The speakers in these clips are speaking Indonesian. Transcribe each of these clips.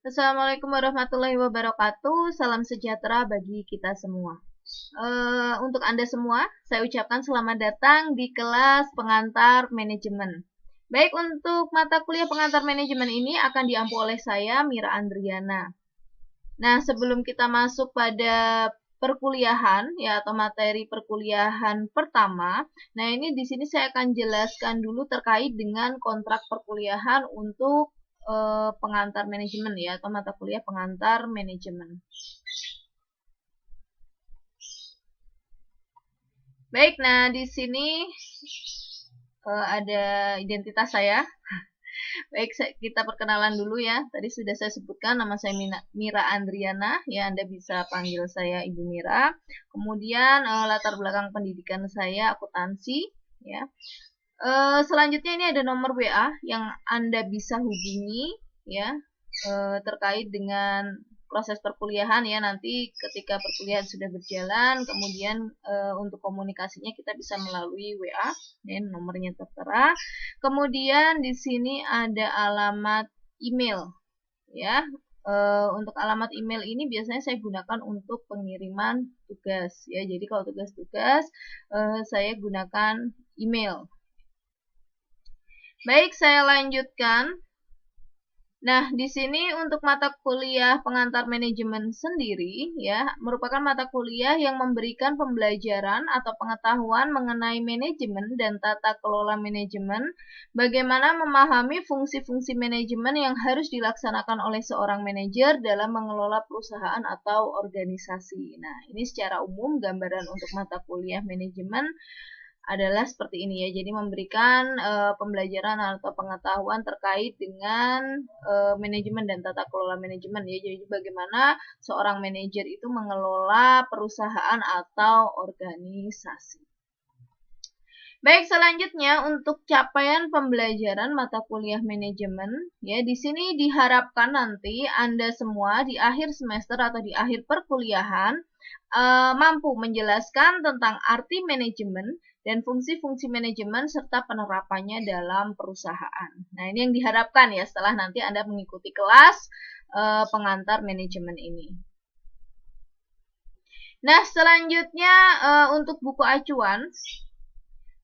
Assalamualaikum warahmatullahi wabarakatuh. Salam sejahtera bagi kita semua. Untuk Anda semua, saya ucapkan selamat datang di kelas pengantar manajemen. Baik, untuk mata kuliah pengantar manajemen ini akan diampu oleh saya, Mira Andriana. Nah, sebelum kita masuk pada perkuliahan ya atau materi perkuliahan pertama, nah ini di sini saya akan jelaskan dulu terkait dengan kontrak perkuliahan untuk pengantar manajemen ya atau mata kuliah pengantar manajemen. Baik, nah di sini ada identitas saya. Baik, kita perkenalan dulu ya. Tadi sudah saya sebutkan nama saya Mira Andriana, ya Anda bisa panggil saya Ibu Mira. Kemudian latar belakang pendidikan saya akuntansi, ya. Selanjutnya ini ada nomor WA yang Anda bisa hubungi, ya, terkait dengan proses perkuliahan ya, nanti ketika perkuliahan sudah berjalan, kemudian untuk komunikasinya kita bisa melalui WA, dan nomornya tertera. Kemudian di sini ada alamat email, ya. Untuk alamat email ini biasanya saya gunakan untuk pengiriman tugas, ya. Jadi kalau tugas-tugas saya gunakan email. Baik, saya lanjutkan. Nah, di sini untuk mata kuliah pengantar manajemen sendiri ya, merupakan mata kuliah yang memberikan pembelajaran atau pengetahuan mengenai manajemen dan tata kelola manajemen, bagaimana memahami fungsi-fungsi manajemen yang harus dilaksanakan oleh seorang manajer dalam mengelola perusahaan atau organisasi. Nah, ini secara umum gambaran untuk mata kuliah manajemen adalah seperti ini ya. Jadi memberikan pembelajaran atau pengetahuan terkait dengan manajemen dan tata kelola manajemen ya. Jadi bagaimana seorang manajer itu mengelola perusahaan atau organisasi. Baik, selanjutnya untuk capaian pembelajaran mata kuliah manajemen ya, di sini diharapkan nanti Anda semua di akhir semester atau di akhir perkuliahan mampu menjelaskan tentang arti manajemen dan fungsi-fungsi manajemen serta penerapannya dalam perusahaan. Nah, ini yang diharapkan ya setelah nanti Anda mengikuti kelas pengantar manajemen ini. Nah, selanjutnya untuk buku acuan.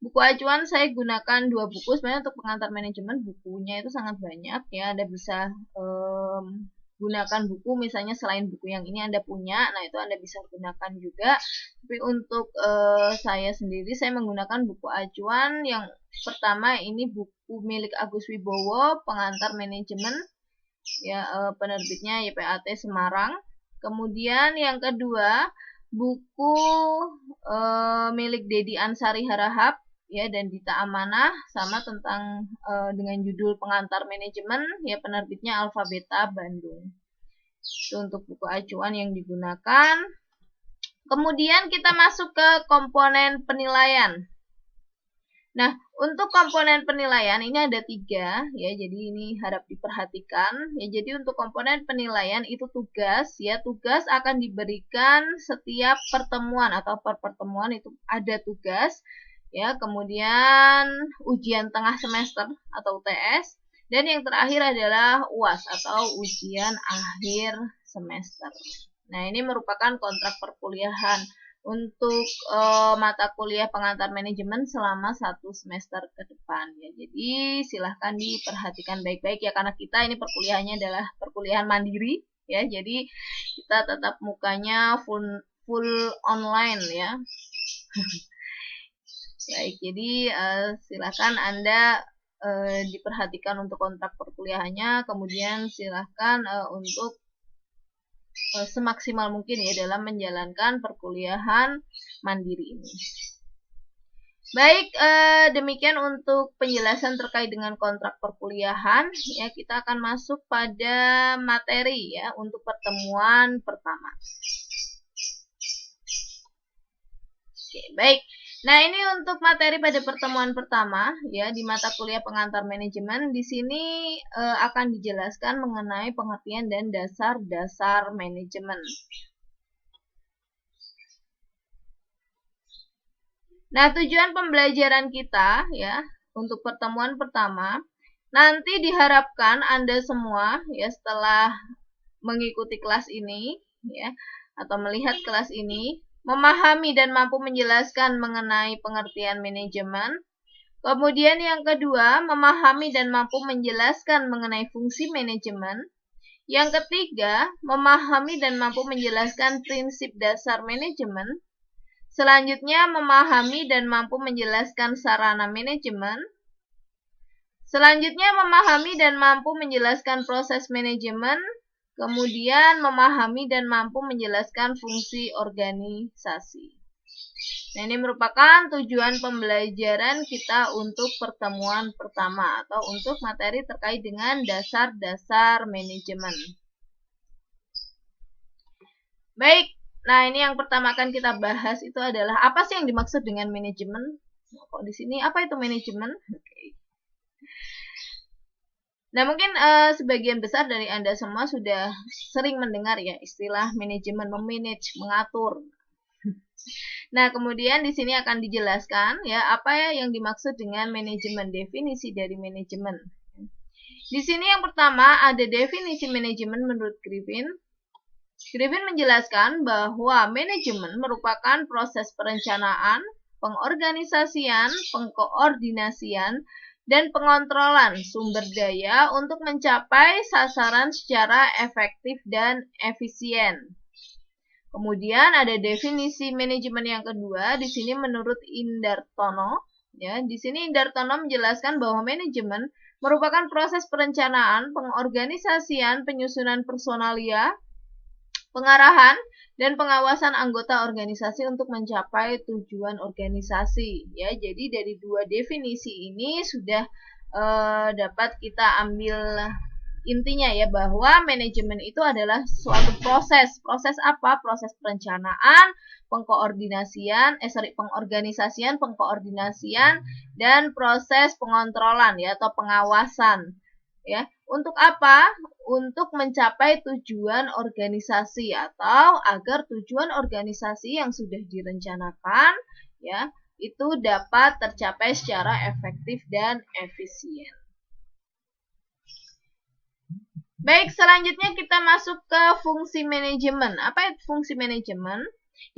Buku acuan saya gunakan 2 buku, sebenarnya untuk pengantar manajemen bukunya itu sangat banyak ya. Anda bisa gunakan buku misalnya selain buku yang ini Anda punya, nah itu Anda bisa gunakan juga. Tapi untuk saya sendiri saya menggunakan buku acuan yang pertama ini buku milik Agus Wibowo, pengantar manajemen ya, penerbitnya YPAT Semarang. Kemudian yang kedua buku milik Dedi Ansari Harahap ya dan Dita Amanah sama tentang dengan judul pengantar manajemen ya, penerbitnya Alfabeta Bandung. Itu untuk buku acuan yang digunakan. Kemudian kita masuk ke komponen penilaian. Nah, untuk komponen penilaian ini ada 3 ya, jadi ini harap diperhatikan ya. Jadi untuk komponen penilaian itu tugas ya, tugas akan diberikan setiap pertemuan atau per pertemuan itu ada tugas ya. Kemudian ujian tengah semester atau UTS, dan yang terakhir adalah UAS atau ujian akhir semester. Nah, ini merupakan kontrak perkuliahan untuk mata kuliah pengantar manajemen selama 1 semester ke depan ya. Jadi silahkan diperhatikan baik-baik ya, karena kita ini perkuliahannya adalah perkuliahan mandiri ya. Jadi kita tetap mukanya full online ya. Baik, jadi silahkan Anda diperhatikan untuk kontrak perkuliahannya, kemudian silahkan untuk semaksimal mungkin ya dalam menjalankan perkuliahan mandiri ini. Baik, demikian untuk penjelasan terkait dengan kontrak perkuliahan ya. Kita akan masuk pada materi ya untuk pertemuan pertama. Oke, baik. Nah, ini untuk materi pada pertemuan pertama ya di mata kuliah pengantar manajemen. Di sini akan dijelaskan mengenai pengertian dan dasar-dasar manajemen. Nah, tujuan pembelajaran kita ya untuk pertemuan pertama, nanti diharapkan Anda semua ya setelah mengikuti kelas ini, ya, atau melihat kelas ini, memahami dan mampu menjelaskan mengenai pengertian manajemen. Kemudian yang kedua, memahami dan mampu menjelaskan mengenai fungsi manajemen. Yang ketiga, memahami dan mampu menjelaskan prinsip dasar manajemen. Selanjutnya, memahami dan mampu menjelaskan sarana manajemen. Selanjutnya, memahami dan mampu menjelaskan proses manajemen, kemudian memahami dan mampu menjelaskan fungsi organisasi. Nah, ini merupakan tujuan pembelajaran kita untuk pertemuan pertama atau untuk materi terkait dengan dasar-dasar manajemen. Baik, nah ini yang pertama akan kita bahas itu adalah apa sih yang dimaksud dengan manajemen? Nah, kok di sini apa itu manajemen? Oke. Nah, mungkin sebagian besar dari Anda semua sudah sering mendengar ya istilah manajemen, memanage, mengatur. Nah, kemudian di sini akan dijelaskan ya apa ya yang dimaksud dengan manajemen, definisi dari manajemen. Di sini yang pertama ada definisi manajemen menurut Griffin. Griffin menjelaskan bahwa manajemen merupakan proses perencanaan, pengorganisasian, pengkoordinasian, dan pengontrolan sumber daya untuk mencapai sasaran secara efektif dan efisien. Kemudian ada definisi manajemen yang kedua, di sini menurut Indartono. Ya, di sini Indartono menjelaskan bahwa manajemen merupakan proses perencanaan, pengorganisasian, penyusunan personalia, pengarahan, dan pengawasan anggota organisasi untuk mencapai tujuan organisasi. Ya, jadi dari dua definisi ini sudah dapat kita ambil intinya ya bahwa manajemen itu adalah suatu proses. Proses apa? Proses perencanaan, pengorganisasian, dan proses pengontrolan ya atau pengawasan. Ya, untuk apa? Untuk mencapai tujuan organisasi atau agar tujuan organisasi yang sudah direncanakan ya itu dapat tercapai secara efektif dan efisien. Baik, selanjutnya kita masuk ke fungsi manajemen. Apa itu fungsi manajemen?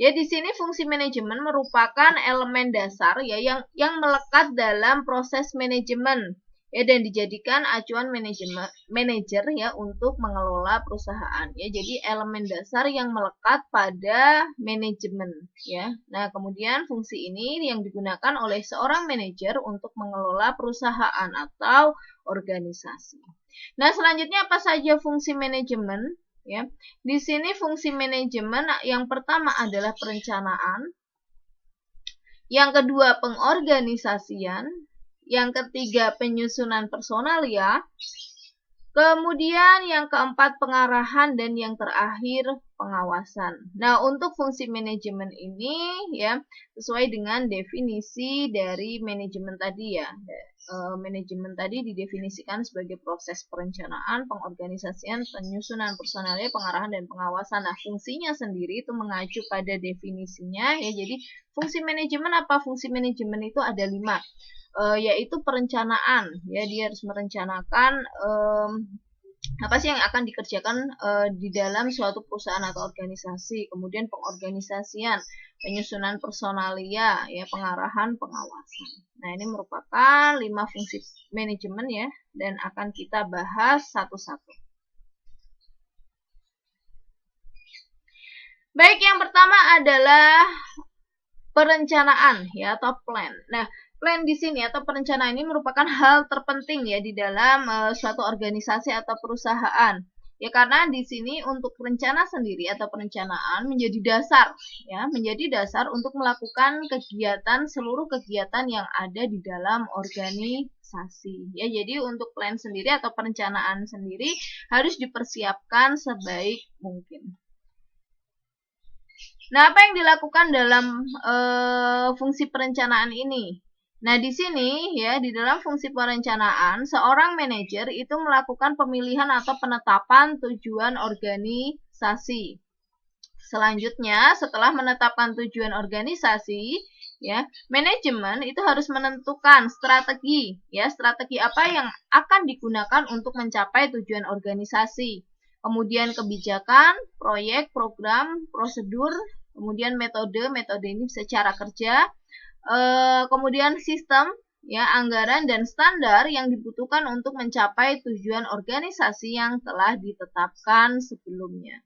Ya, di sini fungsi manajemen merupakan elemen dasar ya yang melekat dalam proses manajemen. Ya, dan dijadikan acuan manajer ya untuk mengelola perusahaan ya. Jadi elemen dasar yang melekat pada manajemen ya. Nah, kemudian fungsi ini yang digunakan oleh seorang manajer untuk mengelola perusahaan atau organisasi. Nah, selanjutnya apa saja fungsi manajemen ya? Di sini fungsi manajemen yang pertama adalah perencanaan, yang kedua pengorganisasian, yang ketiga penyusunan personalia, kemudian yang keempat pengarahan, dan yang terakhir pengawasan. Nah, untuk fungsi manajemen ini ya sesuai dengan definisi dari manajemen tadi ya. Manajemen tadi didefinisikan sebagai proses perencanaan, pengorganisasian, penyusunan personalia, pengarahan, dan pengawasan. Nah, fungsinya sendiri itu mengacu pada definisinya ya. Jadi fungsi manajemen apa? Fungsi manajemen itu ada 5. Yaitu perencanaan ya, dia harus merencanakan apa sih yang akan dikerjakan di dalam suatu perusahaan atau organisasi. Kemudian pengorganisasian, penyusunan personalia ya, pengarahan, pengawasan. Nah, ini merupakan 5 fungsi manajemen ya, dan akan kita bahas satu-satu. Baik, yang pertama adalah perencanaan ya atau plan. Nah, plan di sini atau perencanaan ini merupakan hal terpenting ya di dalam suatu organisasi atau perusahaan. Ya, karena di sini untuk rencana sendiri atau perencanaan menjadi dasar ya, menjadi dasar untuk melakukan kegiatan, seluruh kegiatan yang ada di dalam organisasi. Ya, jadi untuk plan sendiri atau perencanaan sendiri harus dipersiapkan sebaik mungkin. Nah, apa yang dilakukan dalam fungsi perencanaan ini? Nah, di sini ya, di dalam fungsi perencanaan, seorang manajer itu melakukan pemilihan atau penetapan tujuan organisasi. Selanjutnya, setelah menetapkan tujuan organisasi, ya, manajemen itu harus menentukan strategi, ya, strategi apa yang akan digunakan untuk mencapai tujuan organisasi. kemudian kebijakan, proyek, program, prosedur, kemudian metode ini bisa cara kerja, kemudian sistem, ya, anggaran dan standar yang dibutuhkan untuk mencapai tujuan organisasi yang telah ditetapkan sebelumnya.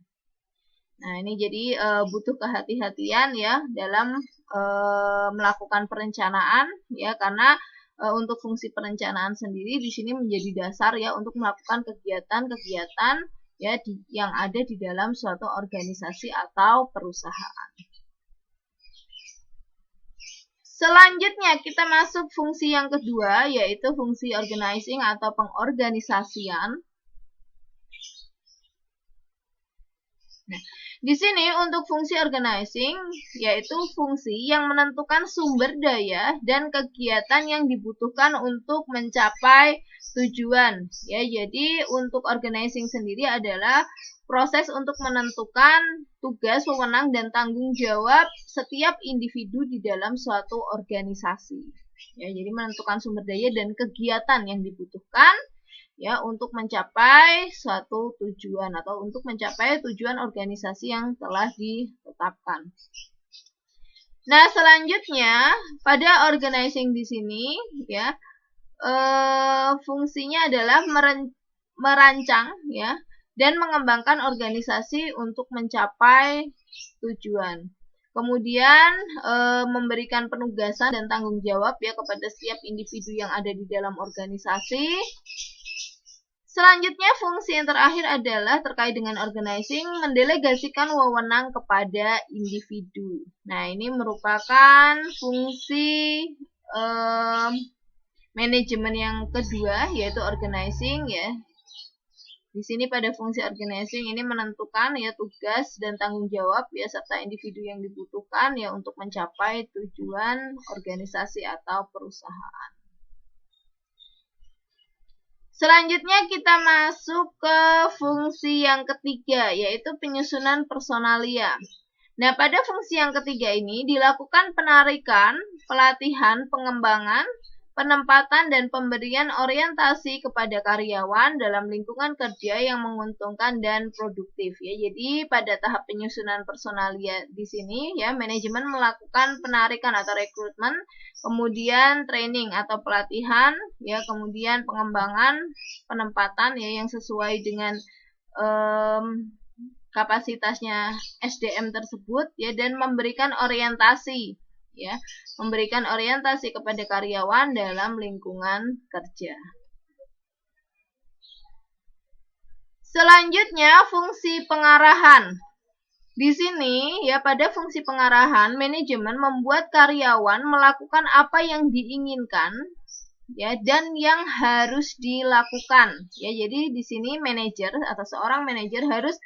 Nah, ini jadi butuh kehati-hatian ya dalam melakukan perencanaan ya, karena untuk fungsi perencanaan sendiri di sini menjadi dasar ya untuk melakukan kegiatan-kegiatan ya yang ada di dalam suatu organisasi atau perusahaan. Selanjutnya kita masuk fungsi yang kedua, yaitu fungsi organizing atau pengorganisasian. Nah, di sini untuk fungsi organizing yaitu fungsi yang menentukan sumber daya dan kegiatan yang dibutuhkan untuk mencapai tujuan. Ya, jadi untuk organizing sendiri adalah proses untuk menentukan tugas, wewenang dan tanggung jawab setiap individu di dalam suatu organisasi. Ya, jadi menentukan sumber daya dan kegiatan yang dibutuhkan ya untuk mencapai suatu tujuan atau untuk mencapai tujuan organisasi yang telah ditetapkan. Nah, selanjutnya pada organizing di sini ya fungsinya adalah merancang ya dan mengembangkan organisasi untuk mencapai tujuan. Kemudian memberikan penugasan dan tanggung jawab ya kepada setiap individu yang ada di dalam organisasi. Selanjutnya, fungsi yang terakhir adalah terkait dengan organizing, mendelegasikan wewenang kepada individu. Nah, ini merupakan fungsi manajemen yang kedua, yaitu organizing ya. Di sini pada fungsi organizing ini menentukan ya tugas dan tanggung jawab ya serta individu yang dibutuhkan ya untuk mencapai tujuan organisasi atau perusahaan. Selanjutnya kita masuk ke fungsi yang ketiga, yaitu penyusunan personalia. Nah, pada fungsi yang ketiga ini dilakukan penarikan, pelatihan, pengembangan, penempatan, dan pemberian orientasi kepada karyawan dalam lingkungan kerja yang menguntungkan dan produktif. Ya, jadi pada tahap penyusunan personalia di sini, ya manajemen melakukan penarikan atau rekrutmen, kemudian training atau pelatihan, ya kemudian pengembangan, penempatan, ya yang sesuai dengan kapasitasnya SDM tersebut, ya dan memberikan orientasi. Ya, memberikan orientasi kepada karyawan dalam lingkungan kerja. Selanjutnya, fungsi pengarahan. Di sini, ya pada fungsi pengarahan, manajemen membuat karyawan melakukan apa yang diinginkan, ya dan yang harus dilakukan. Ya, jadi di sini manajer atau seorang manajer harus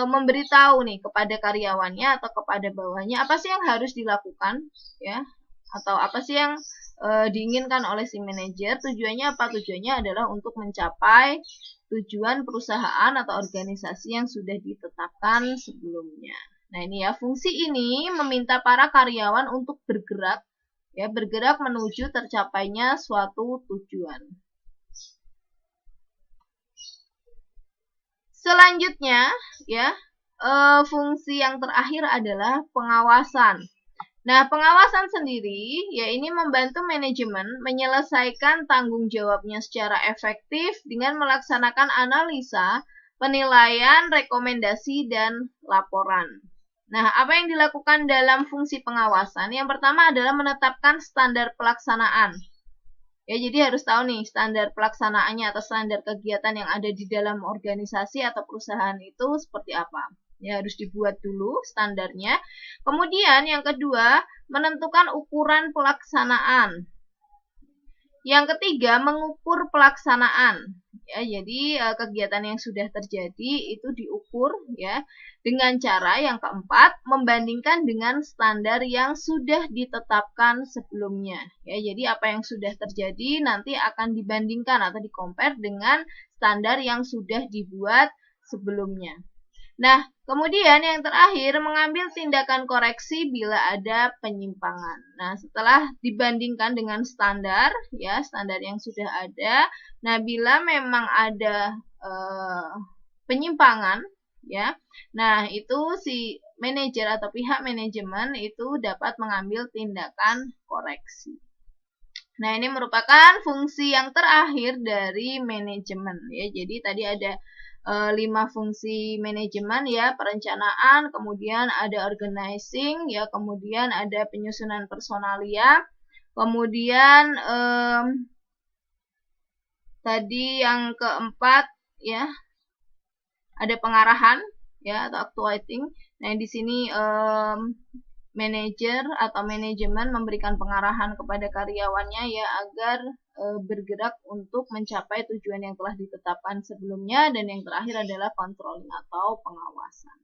memberitahu nih kepada karyawannya atau kepada bawahnya apa sih yang harus dilakukan ya atau apa sih yang diinginkan oleh si manajer. Tujuannya apa? Tujuannya adalah untuk mencapai tujuan perusahaan atau organisasi yang sudah ditetapkan sebelumnya. Nah, ini ya fungsi ini meminta para karyawan untuk bergerak menuju tercapainya suatu tujuan. Selanjutnya, ya, fungsi yang terakhir adalah pengawasan. Nah, pengawasan sendiri, ya ini membantu manajemen menyelesaikan tanggung jawabnya secara efektif dengan melaksanakan analisa, penilaian, rekomendasi, dan laporan. Nah, apa yang dilakukan dalam fungsi pengawasan? Yang pertama adalah menetapkan standar pelaksanaan. Ya, jadi harus tahu nih standar pelaksanaannya atau standar kegiatan yang ada di dalam organisasi atau perusahaan itu seperti apa. Ya, harus dibuat dulu standarnya. Kemudian yang kedua, menentukan ukuran pelaksanaan. Yang ketiga, mengukur pelaksanaan. Ya, jadi kegiatan yang sudah terjadi itu diukur ya dengan cara yang keempat membandingkan dengan standar yang sudah ditetapkan sebelumnya. Ya, jadi apa yang sudah terjadi nanti akan dibandingkan atau di-compare dengan standar yang sudah dibuat sebelumnya. Nah, kemudian yang terakhir mengambil tindakan koreksi bila ada penyimpangan. Nah, setelah dibandingkan dengan standar, ya standar yang sudah ada, nah bila memang ada penyimpangan, ya. Nah, itu si manajer atau pihak manajemen itu dapat mengambil tindakan koreksi. Nah, ini merupakan fungsi yang terakhir dari manajemen, ya. Jadi tadi ada 5 fungsi manajemen, ya, perencanaan, kemudian ada organizing, ya, kemudian ada penyusunan personalia, kemudian tadi yang keempat, ya, ada pengarahan, ya, atau actuating. Nah, di sini manajer atau manajemen memberikan pengarahan kepada karyawannya, ya, agar bergerak untuk mencapai tujuan yang telah ditetapkan sebelumnya, dan yang terakhir adalah controlling atau pengawasan.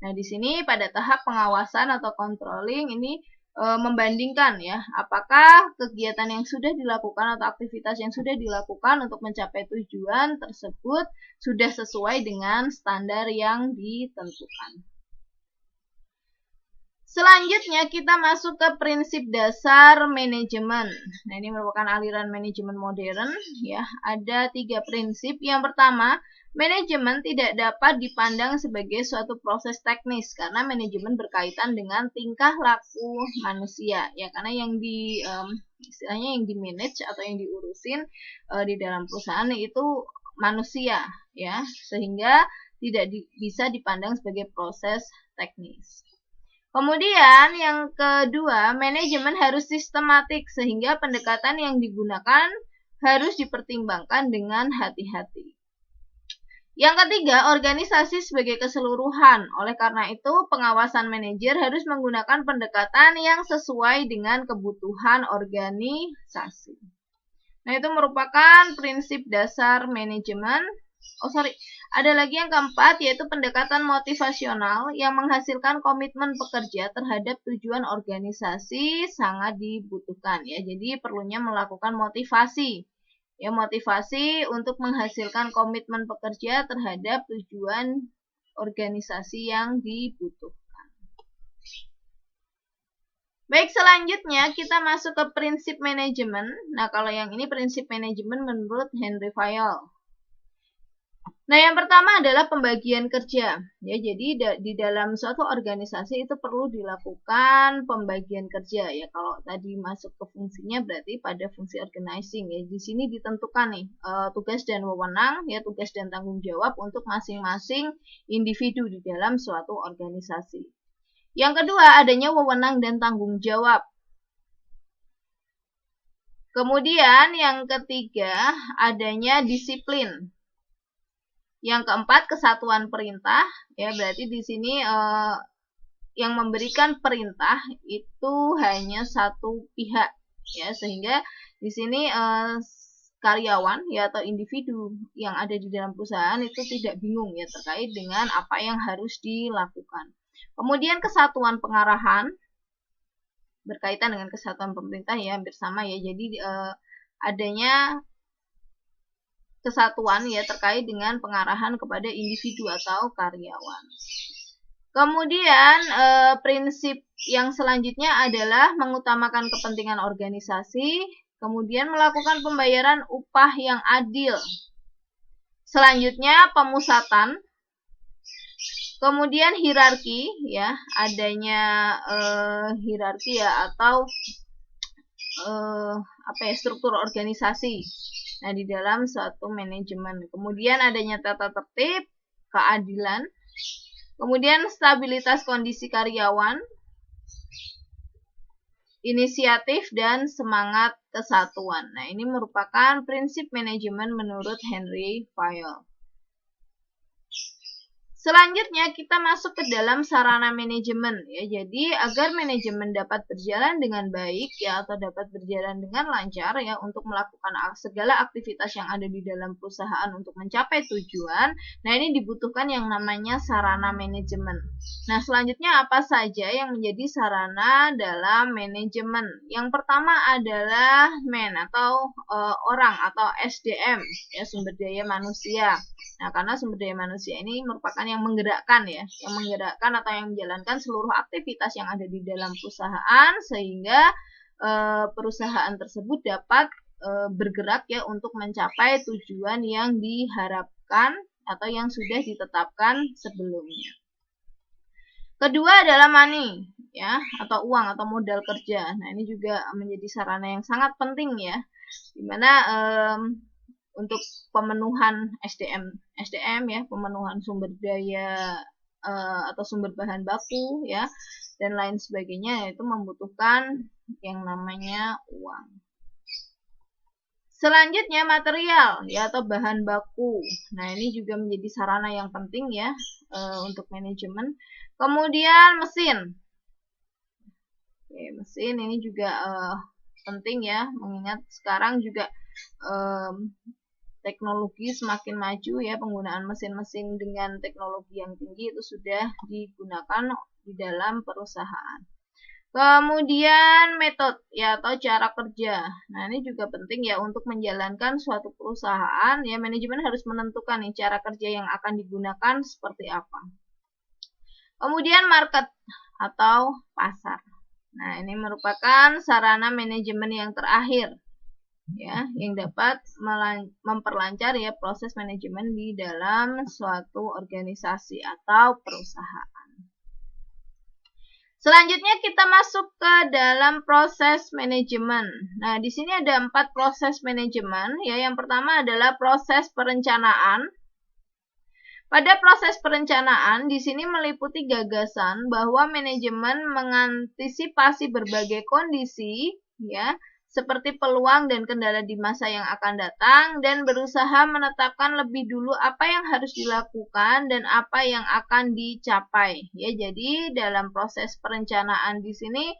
Nah, di sini pada tahap pengawasan atau controlling ini membandingkan, ya, apakah kegiatan yang sudah dilakukan atau aktivitas yang sudah dilakukan untuk mencapai tujuan tersebut sudah sesuai dengan standar yang ditentukan. Selanjutnya kita masuk ke prinsip dasar manajemen. Nah, ini merupakan aliran manajemen modern, ya. Ada 3 prinsip. Yang pertama, manajemen tidak dapat dipandang sebagai suatu proses teknis karena manajemen berkaitan dengan tingkah laku manusia, ya. Karena yang istilahnya yang di-manage atau yang diurusin di dalam perusahaan itu manusia, ya. Sehingga tidak bisa dipandang sebagai proses teknis. Kemudian yang kedua, manajemen harus sistematik sehingga pendekatan yang digunakan harus dipertimbangkan dengan hati-hati. Yang ketiga, organisasi sebagai keseluruhan. Oleh karena itu, pengawasan manajer harus menggunakan pendekatan yang sesuai dengan kebutuhan organisasi. Nah, itu merupakan prinsip dasar manajemen. Ada lagi yang keempat, yaitu pendekatan motivasional yang menghasilkan komitmen pekerja terhadap tujuan organisasi sangat dibutuhkan, ya. Jadi perlunya melakukan motivasi, ya, motivasi untuk menghasilkan komitmen pekerja terhadap tujuan organisasi yang dibutuhkan. Baik, selanjutnya kita masuk ke prinsip manajemen. Nah, kalau yang ini prinsip manajemen menurut Henry Fayol. Nah, yang pertama adalah pembagian kerja. Ya, jadi di dalam suatu organisasi itu perlu dilakukan pembagian kerja, ya. Kalau tadi masuk ke fungsinya berarti pada fungsi organizing, ya. Di sini ditentukan nih tugas dan wewenang, ya, tugas dan tanggung jawab untuk masing-masing individu di dalam suatu organisasi. Yang kedua, adanya wewenang dan tanggung jawab. Kemudian yang ketiga, adanya disiplin. Yang keempat, kesatuan perintah, ya, berarti di sini yang memberikan perintah itu hanya satu pihak, ya, sehingga di sini karyawan, ya, atau individu yang ada di dalam perusahaan itu tidak bingung, ya, terkait dengan apa yang harus dilakukan. Kemudian kesatuan pengarahan berkaitan dengan kesatuan pemerintah, ya, hampir sama, ya. Jadi adanya kesatuan, ya, terkait dengan pengarahan kepada individu atau karyawan. Kemudian prinsip yang selanjutnya adalah mengutamakan kepentingan organisasi, kemudian melakukan pembayaran upah yang adil. Selanjutnya pemusatan, kemudian hierarki, ya, adanya hierarki, ya, atau struktur organisasi. Nah, di dalam suatu manajemen. Kemudian adanya tata tertib, keadilan, kemudian stabilitas kondisi karyawan, inisiatif, dan semangat kesatuan. Nah, ini merupakan prinsip manajemen menurut Henry Fayol. Selanjutnya kita masuk ke dalam sarana manajemen, ya. Jadi agar manajemen dapat berjalan dengan baik, ya, atau dapat berjalan dengan lancar, ya, untuk melakukan segala aktivitas yang ada di dalam perusahaan untuk mencapai tujuan. Nah, ini dibutuhkan yang namanya sarana manajemen. Nah, selanjutnya apa saja yang menjadi sarana dalam manajemen? Yang pertama adalah atau orang atau SDM, ya, sumber daya manusia. Nah, karena sumber daya manusia ini merupakan yang menggerakkan, ya, yang menggerakkan atau yang menjalankan seluruh aktivitas yang ada di dalam perusahaan sehingga perusahaan tersebut dapat bergerak, ya, untuk mencapai tujuan yang diharapkan atau yang sudah ditetapkan sebelumnya. Kedua adalah money, ya, atau uang atau modal kerja. Nah, ini juga menjadi sarana yang sangat penting ya, dimana untuk pemenuhan SDM ya, pemenuhan sumber daya atau sumber bahan baku ya, dan lain sebagainya, yaitu membutuhkan yang namanya uang. Selanjutnya material ya, atau bahan baku. Nah, ini juga menjadi sarana yang penting ya untuk manajemen. Kemudian mesin. Oke, mesin ini juga penting ya, mengingat sekarang juga teknologi semakin maju ya, penggunaan mesin-mesin dengan teknologi yang tinggi itu sudah digunakan di dalam perusahaan. Kemudian metode ya, atau cara kerja. Nah, ini juga penting ya untuk menjalankan suatu perusahaan ya, manajemen harus menentukan nih cara kerja yang akan digunakan seperti apa. Kemudian market atau pasar. Nah, ini merupakan sarana manajemen yang terakhir ya, yang dapat memperlancar ya proses manajemen di dalam suatu organisasi atau perusahaan. Selanjutnya kita masuk ke dalam proses manajemen. Nah, di sini ada 4 proses manajemen ya. Yang pertama adalah proses perencanaan. Pada proses perencanaan, di sini meliputi gagasan bahwa manajemen mengantisipasi berbagai kondisi, ya, seperti peluang dan kendala di masa yang akan datang, dan berusaha menetapkan lebih dulu apa yang harus dilakukan dan apa yang akan dicapai. Ya, jadi dalam proses perencanaan di sini,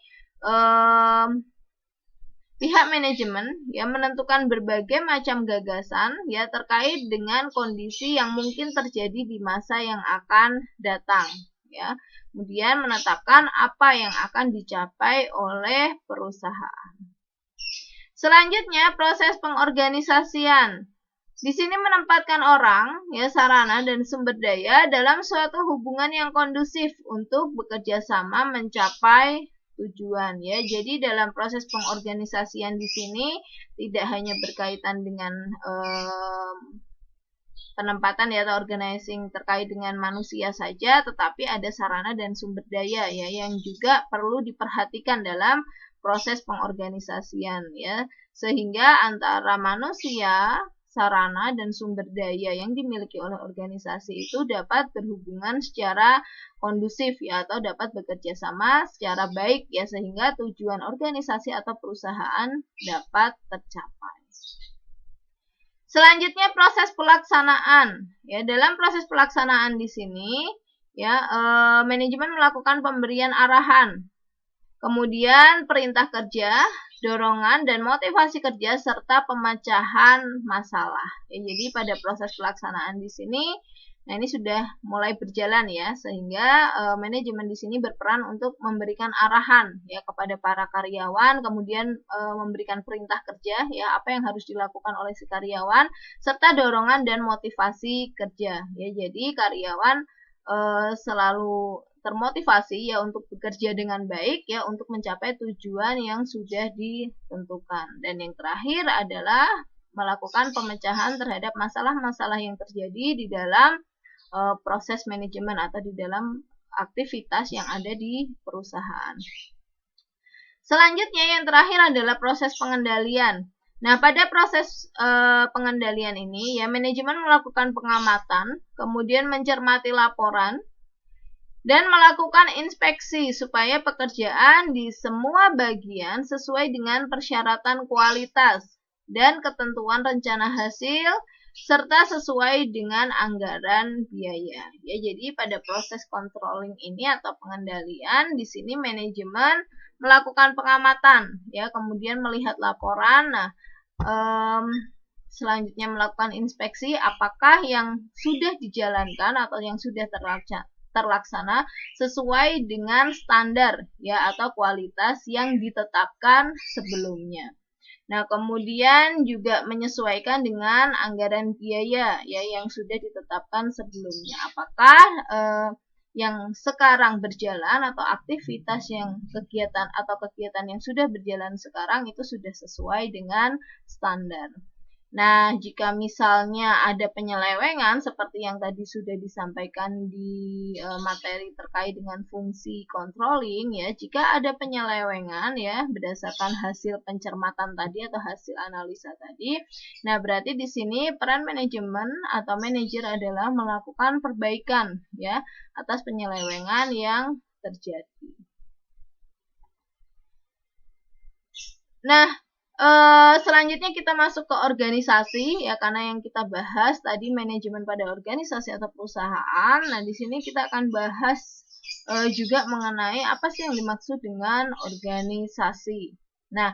pihak manajemen ya menentukan berbagai macam gagasan ya terkait dengan kondisi yang mungkin terjadi di masa yang akan datang ya. Kemudian menetapkan apa yang akan dicapai oleh perusahaan. Selanjutnya proses pengorganisasian. Di sini menempatkan orang ya, sarana dan sumber daya dalam suatu hubungan yang kondusif untuk bekerja sama mencapai tujuan ya. Jadi dalam proses pengorganisasian di sini tidak hanya berkaitan dengan penempatan ya, atau organizing terkait dengan manusia saja, tetapi ada sarana dan sumber daya ya yang juga perlu diperhatikan dalam proses pengorganisasian ya, sehingga antara manusia, sarana dan sumber daya yang dimiliki oleh organisasi itu dapat berhubungan secara kondusif ya, atau dapat bekerja sama secara baik ya, sehingga tujuan organisasi atau perusahaan dapat tercapai. Selanjutnya proses pelaksanaan ya. Dalam proses pelaksanaan di sini ya, manajemen melakukan pemberian arahan, kemudian perintah kerja, dorongan dan motivasi kerja serta pemecahan masalah. Ya, jadi pada proses pelaksanaan di sini, nah ini sudah mulai berjalan ya, sehingga manajemen di sini berperan untuk memberikan arahan ya kepada para karyawan, kemudian memberikan perintah kerja ya, apa yang harus dilakukan oleh si karyawan, serta dorongan dan motivasi kerja ya. Jadi karyawan selalu termotivasi ya untuk bekerja dengan baik ya, untuk mencapai tujuan yang sudah ditentukan. Dan yang terakhir adalah melakukan pemecahan terhadap masalah-masalah yang terjadi di dalam proses manajemen atau di dalam aktivitas yang ada di perusahaan. Selanjutnya yang terakhir adalah proses pengendalian. Nah, pada proses pengendalian ini ya, manajemen melakukan pengamatan, kemudian mencermati laporan dan melakukan inspeksi supaya pekerjaan di semua bagian sesuai dengan persyaratan kualitas dan ketentuan rencana hasil serta sesuai dengan anggaran biaya. Ya, jadi pada proses controlling ini atau pengendalian di sini manajemen melakukan pengamatan ya, kemudian melihat laporan. Nah, selanjutnya melakukan inspeksi apakah yang sudah dijalankan atau yang sudah terlaksana sesuai dengan standar ya, atau kualitas yang ditetapkan sebelumnya. Nah, kemudian juga menyesuaikan dengan anggaran biaya ya yang sudah ditetapkan sebelumnya. Apakah yang sekarang berjalan atau aktivitas yang kegiatan yang sudah berjalan sekarang itu sudah sesuai dengan standar. Nah, jika misalnya ada penyelewengan seperti yang tadi sudah disampaikan di materi terkait dengan fungsi controlling ya, jika ada penyelewengan ya berdasarkan hasil pencermatan tadi atau hasil analisa tadi, nah berarti di sini peran manajemen atau manajer adalah melakukan perbaikan ya atas penyelewengan yang terjadi. Nah, selanjutnya kita masuk ke organisasi ya, karena yang kita bahas tadi manajemen pada organisasi atau perusahaan. Nah, di sini kita akan bahas juga mengenai apa sih yang dimaksud dengan organisasi. Nah,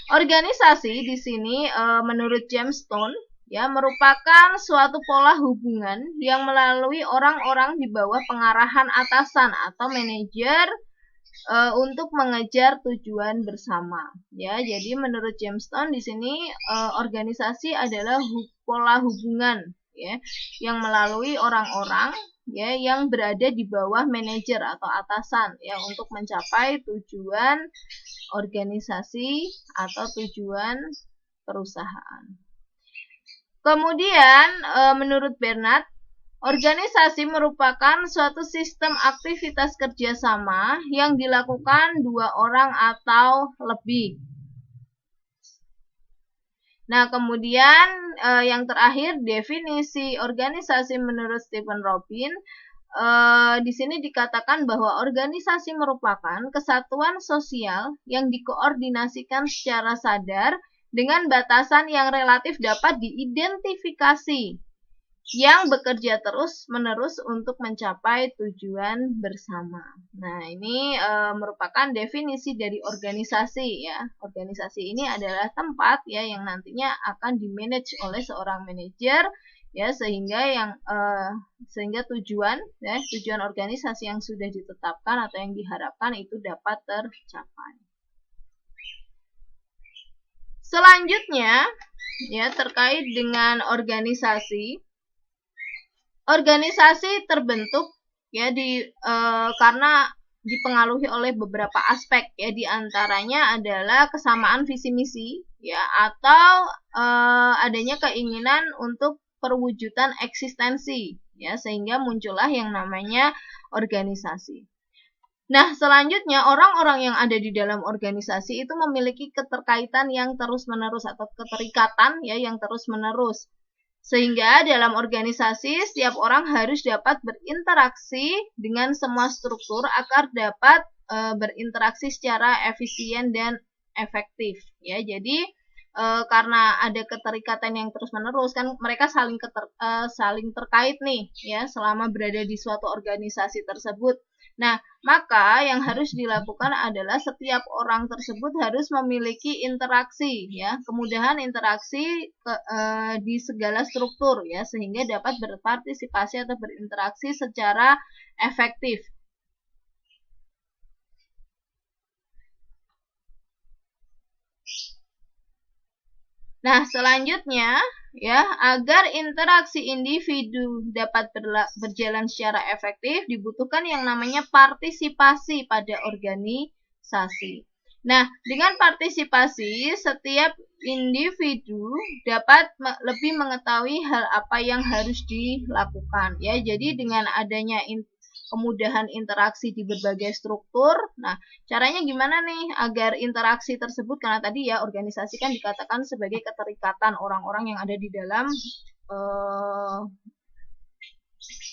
organisasi di sini menurut James Stone ya merupakan suatu pola hubungan yang melalui orang-orang di bawah pengarahan atasan atau manajer untuk mengejar tujuan bersama ya. Jadi menurut James Stone di sini organisasi adalah pola hubungan ya yang melalui orang-orang ya yang berada di bawah manajer atau atasan ya untuk mencapai tujuan organisasi atau tujuan perusahaan. Kemudian menurut Bernard, organisasi merupakan suatu sistem aktivitas kerjasama yang dilakukan dua orang atau lebih. Nah, kemudian yang terakhir definisi organisasi menurut Stephen Robin. Di sini dikatakan bahwa organisasi merupakan kesatuan sosial yang dikoordinasikan secara sadar dengan batasan yang relatif dapat diidentifikasi, yang bekerja terus-menerus untuk mencapai tujuan bersama. Nah, ini merupakan definisi dari organisasi ya. Organisasi ini adalah tempat ya yang nantinya akan dimanage oleh seorang manajer ya, sehingga tujuan organisasi yang sudah ditetapkan atau yang diharapkan itu dapat tercapai. Selanjutnya ya terkait dengan organisasi. Organisasi terbentuk ya karena dipengaruhi oleh beberapa aspek ya, diantaranya adalah kesamaan visi misi ya atau adanya keinginan untuk perwujudan eksistensi ya, sehingga muncullah yang namanya organisasi. Nah, selanjutnya orang-orang yang ada di dalam organisasi itu memiliki keterkaitan yang terus-menerus atau keterikatan ya yang terus-menerus. Sehingga dalam organisasi setiap orang harus dapat berinteraksi dengan semua struktur agar dapat berinteraksi secara efisien dan efektif ya. Jadi karena ada keterikatan yang terus-menerus kan mereka saling terkait nih ya selama berada di suatu organisasi tersebut. Nah, maka yang harus dilakukan adalah setiap orang tersebut harus memiliki interaksi ya, kemudahan interaksi di segala struktur ya, sehingga dapat berpartisipasi atau berinteraksi secara efektif. Nah, selanjutnya ya, agar interaksi individu dapat berjalan secara efektif dibutuhkan yang namanya partisipasi pada organisasi. Nah, dengan partisipasi setiap individu dapat lebih mengetahui hal apa yang harus dilakukan ya. Jadi dengan adanya kemudahan interaksi di berbagai struktur. Nah, caranya gimana nih agar interaksi tersebut, karena tadi ya organisasi kan dikatakan sebagai keterikatan orang-orang yang ada di dalam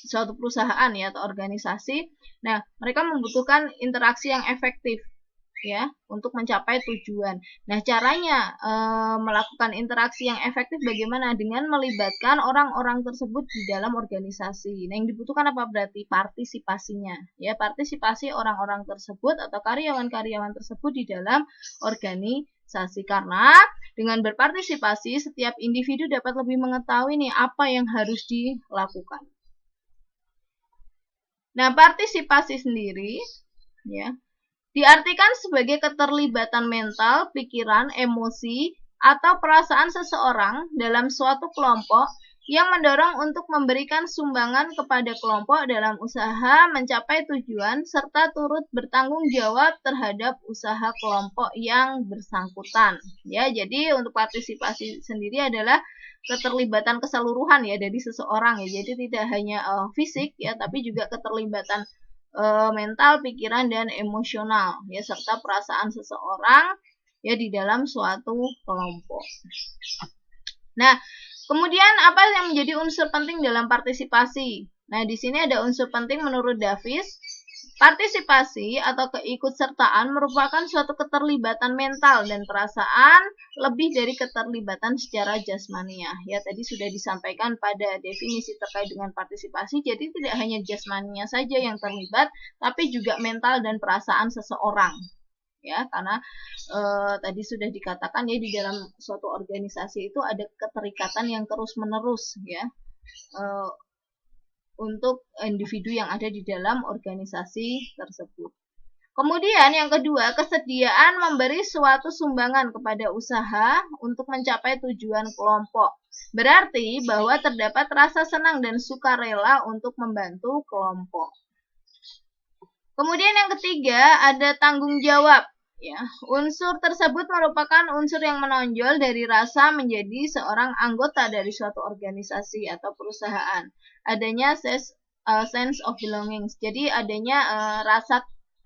suatu perusahaan ya atau organisasi. Nah, mereka membutuhkan interaksi yang efektif ya untuk mencapai tujuan. Nah, caranya melakukan interaksi yang efektif bagaimana? Dengan melibatkan orang-orang tersebut di dalam organisasi. Nah, yang dibutuhkan apa berarti? Partisipasinya. Ya, partisipasi orang-orang tersebut atau karyawan-karyawan tersebut di dalam organisasi. Karena dengan berpartisipasi setiap individu dapat lebih mengetahui nih apa yang harus dilakukan. Nah, partisipasi sendiri ya diartikan sebagai keterlibatan mental, pikiran, emosi, atau perasaan seseorang dalam suatu kelompok yang mendorong untuk memberikan sumbangan kepada kelompok dalam usaha mencapai tujuan serta turut bertanggung jawab terhadap usaha kelompok yang bersangkutan. Ya, jadi untuk partisipasi sendiri adalah keterlibatan keseluruhan ya dari seseorang ya. Jadi tidak hanya fisik ya, tapi juga keterlibatan mental, pikiran dan emosional ya, serta perasaan seseorang ya di dalam suatu kelompok. Nah, kemudian apa yang menjadi unsur penting dalam partisipasi? Nah, di sini ada unsur penting menurut Davis. Partisipasi atau keikutsertaan merupakan suatu keterlibatan mental dan perasaan lebih dari keterlibatan secara jasmania. Ya, tadi sudah disampaikan pada definisi terkait dengan partisipasi, jadi tidak hanya jasmania saja yang terlibat, tapi juga mental dan perasaan seseorang. Ya, karena tadi sudah dikatakan ya di dalam suatu organisasi itu ada keterikatan yang terus-menerus ya. Untuk individu yang ada di dalam organisasi tersebut. Kemudian yang kedua, kesediaan memberi suatu sumbangan kepada usaha untuk mencapai tujuan kelompok. Berarti bahwa terdapat rasa senang dan sukarela untuk membantu kelompok. Kemudian yang ketiga, ada tanggung jawab. Ya, unsur tersebut merupakan unsur yang menonjol dari rasa menjadi seorang anggota dari suatu organisasi atau perusahaan. Adanya sense of belonging. Jadi adanya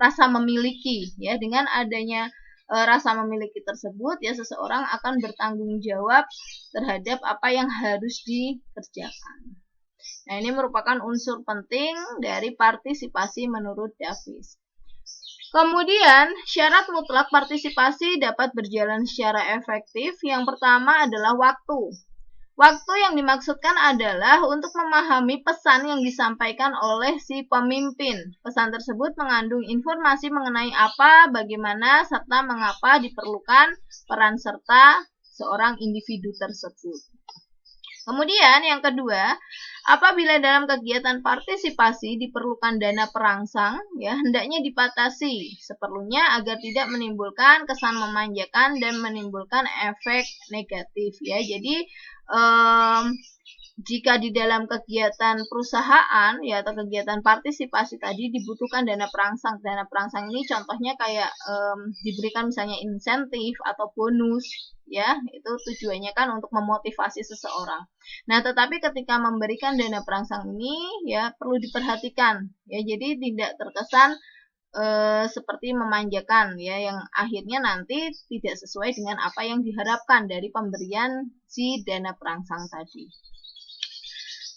rasa memiliki ya. Dengan adanya rasa memiliki tersebut ya, seseorang akan bertanggung jawab terhadap apa yang harus dikerjakan. Nah, ini merupakan unsur penting dari partisipasi menurut Davis. Kemudian, syarat mutlak partisipasi dapat berjalan secara efektif. Yang pertama adalah waktu. Waktu yang dimaksudkan adalah untuk memahami pesan yang disampaikan oleh si pemimpin. Pesan tersebut mengandung informasi mengenai apa, bagaimana, serta mengapa diperlukan peran serta seorang individu tersebut. Kemudian yang kedua, apabila dalam kegiatan partisipasi diperlukan dana perangsang, ya hendaknya dibatasi seperlunya agar tidak menimbulkan kesan memanjakan dan menimbulkan efek negatif ya. Jadi jika di dalam kegiatan perusahaan ya atau kegiatan partisipasi tadi dibutuhkan dana perangsang. Dana perangsang ini contohnya kayak diberikan misalnya insentif atau bonus ya, itu tujuannya kan untuk memotivasi seseorang. Nah, tetapi ketika memberikan dana perangsang ini ya perlu diperhatikan ya, jadi tidak terkesan seperti memanjakan ya, yang akhirnya nanti tidak sesuai dengan apa yang diharapkan dari pemberian si dana perangsang tadi.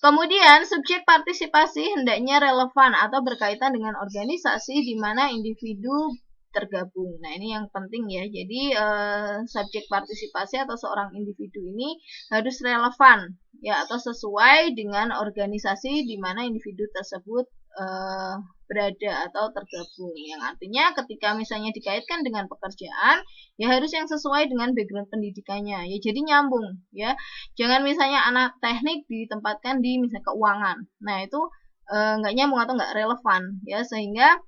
Kemudian, subjek partisipasi hendaknya relevan atau berkaitan dengan organisasi di mana individu tergabung. Nah, ini yang penting ya. Jadi, subjek partisipasi atau seorang individu ini harus relevan ya atau sesuai dengan organisasi di mana individu tersebut berada atau tergabung. Yang artinya ketika misalnya dikaitkan dengan pekerjaan, ya harus yang sesuai dengan background pendidikannya. Ya jadi nyambung ya. Jangan misalnya anak teknik ditempatkan di misalnya keuangan. Nah, itu nggak nyambung atau nggak relevan ya, sehingga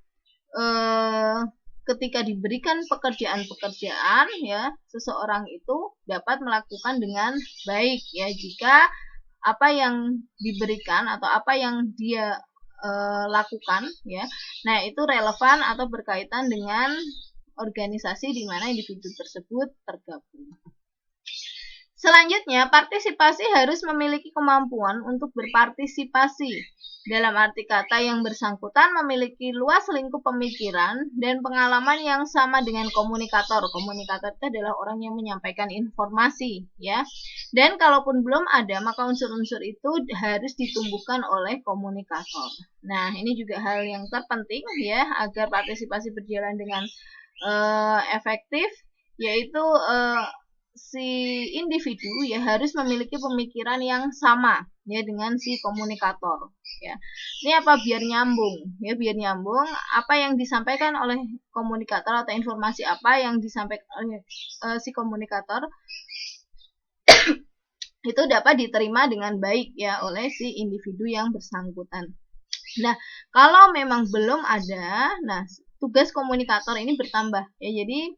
ketika diberikan pekerjaan-pekerjaan ya, seseorang itu dapat melakukan dengan baik ya jika apa yang diberikan atau apa yang dia lakukan ya. Nah, itu relevan atau berkaitan dengan organisasi di mana individu tersebut tergabung. Selanjutnya, partisipasi harus memiliki kemampuan untuk berpartisipasi. Dalam arti kata yang bersangkutan memiliki luas lingkup pemikiran dan pengalaman yang sama dengan komunikator. Komunikator itu adalah orang yang menyampaikan informasi, ya. Dan kalaupun belum ada, maka unsur-unsur itu harus ditumbuhkan oleh komunikator. Nah, ini juga hal yang terpenting ya agar partisipasi berjalan dengan efektif, yaitu si individu ya harus memiliki pemikiran yang sama ya dengan si komunikator ya. Ini apa? Biar nyambung ya, biar nyambung apa yang disampaikan oleh komunikator atau informasi apa yang disampaikan oleh si komunikator itu dapat diterima dengan baik ya oleh si individu yang bersangkutan. Nah, kalau memang belum ada, nah tugas komunikator ini bertambah ya. Jadi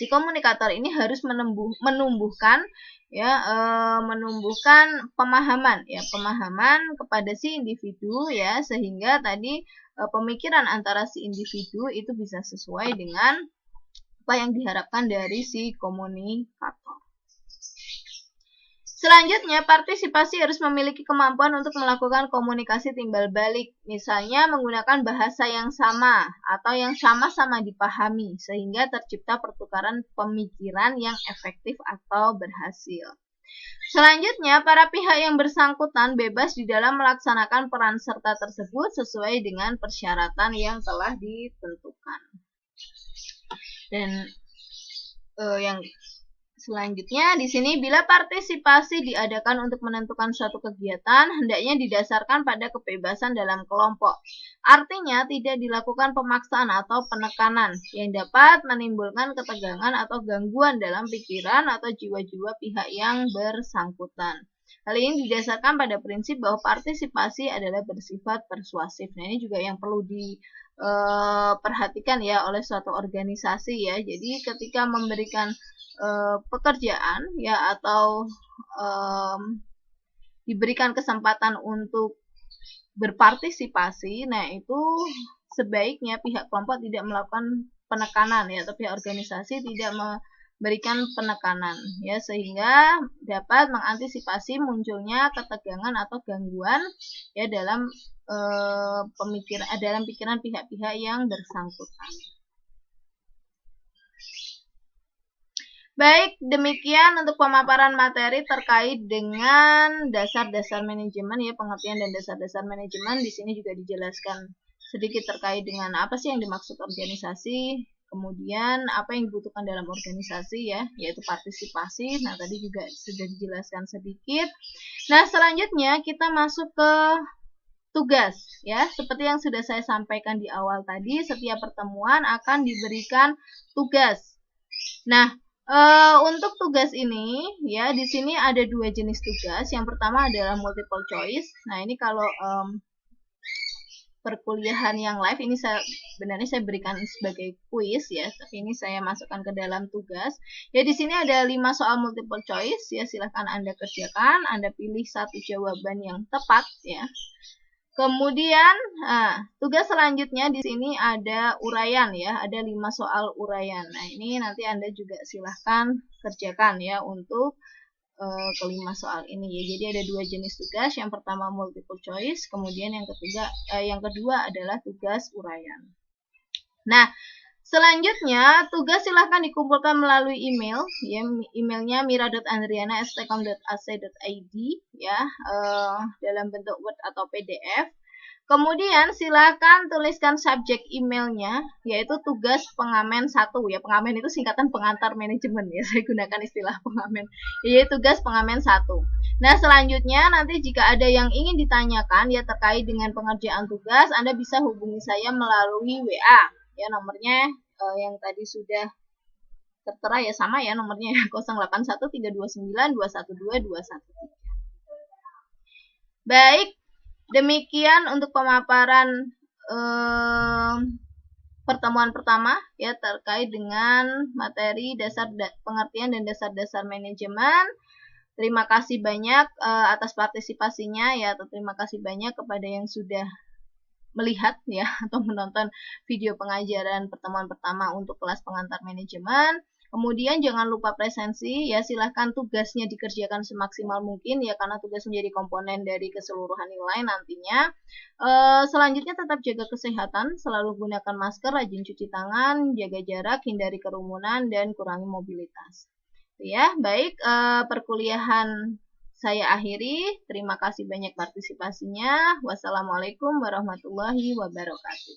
si komunikator ini harus menumbuhkan pemahaman kepada si individu ya, sehingga tadi pemikiran antara si individu itu bisa sesuai dengan apa yang diharapkan dari si komunikator. Selanjutnya, partisipasi harus memiliki kemampuan untuk melakukan komunikasi timbal balik, misalnya menggunakan bahasa yang sama atau yang sama-sama dipahami, sehingga tercipta pertukaran pemikiran yang efektif atau berhasil. Selanjutnya, para pihak yang bersangkutan bebas di dalam melaksanakan peran serta tersebut sesuai dengan persyaratan yang telah ditentukan. Dan yang selanjutnya di sini, bila partisipasi diadakan untuk menentukan suatu kegiatan, hendaknya didasarkan pada kebebasan dalam kelompok. Artinya tidak dilakukan pemaksaan atau penekanan yang dapat menimbulkan ketegangan atau gangguan dalam pikiran atau jiwa-jiwa pihak yang bersangkutan. Hal ini didasarkan pada prinsip bahwa partisipasi adalah bersifat persuasif. Nah, ini juga yang perlu diperhatikan ya oleh suatu organisasi ya. Jadi ketika memberikan pekerjaan ya atau diberikan kesempatan untuk berpartisipasi, nah itu sebaiknya pihak kelompok tidak melakukan penekanan ya, atau pihak organisasi tidak memberikan penekanan ya, sehingga dapat mengantisipasi munculnya ketegangan atau gangguan ya dalam dalam pikiran pihak-pihak yang bersangkutan. Baik, demikian untuk pemaparan materi terkait dengan dasar-dasar manajemen ya, pengertian dan dasar-dasar manajemen. Di sini juga dijelaskan sedikit terkait dengan apa sih yang dimaksud organisasi, kemudian apa yang dibutuhkan dalam organisasi ya, yaitu partisipasi. Nah, tadi juga sudah dijelaskan sedikit. Nah, selanjutnya kita masuk ke tugas ya. Seperti yang sudah saya sampaikan di awal tadi, setiap pertemuan akan diberikan tugas. Nah, untuk tugas ini ya, di sini ada dua jenis tugas. Yang pertama adalah multiple choice. Nah, ini kalau perkuliahan yang live ini sebenarnya saya berikan sebagai kuis ya, tapi ini saya masukkan ke dalam tugas. Ya, di sini ada 5 soal multiple choice ya, silahkan Anda kerjakan, Anda pilih satu jawaban yang tepat ya. Kemudian, tugas selanjutnya di sini ada uraian ya, ada 5 soal uraian. Nah, ini nanti Anda juga silahkan kerjakan ya untuk kelima soal ini ya. Jadi ada dua jenis tugas, yang pertama multiple choice, kemudian yang kedua adalah tugas uraian. Nah, selanjutnya, tugas silahkan dikumpulkan melalui email, ya, emailnya mira.andriana@stcom.ac.id ya, dalam bentuk Word atau PDF. Kemudian silahkan tuliskan subjek emailnya, yaitu tugas pengamen 1 ya. Pengamen itu singkatan pengantar manajemen ya, saya gunakan istilah pengamen, yaitu tugas pengamen 1. Nah, selanjutnya nanti jika ada yang ingin ditanyakan ya terkait dengan pengerjaan tugas, Anda bisa hubungi saya melalui WA. Ya, nomornya yang tadi sudah tertera ya, sama ya nomornya 081329212213. Baik, demikian untuk pemaparan pertemuan pertama ya terkait dengan materi dasar pengertian dan dasar-dasar manajemen. Terima kasih banyak atas partisipasinya ya, atau terima kasih banyak kepada yang sudah melihat ya atau menonton video pengajaran pertemuan pertama untuk kelas pengantar manajemen. Kemudian jangan lupa presensi ya, silahkan tugasnya dikerjakan semaksimal mungkin ya, karena tugas menjadi komponen dari keseluruhan nilai nantinya. Selanjutnya tetap jaga kesehatan, selalu gunakan masker, rajin cuci tangan, jaga jarak, hindari kerumunan, dan kurangi mobilitas. Ya, baik, perkuliahan saya akhiri. Terima kasih banyak partisipasinya. Wassalamualaikum warahmatullahi wabarakatuh.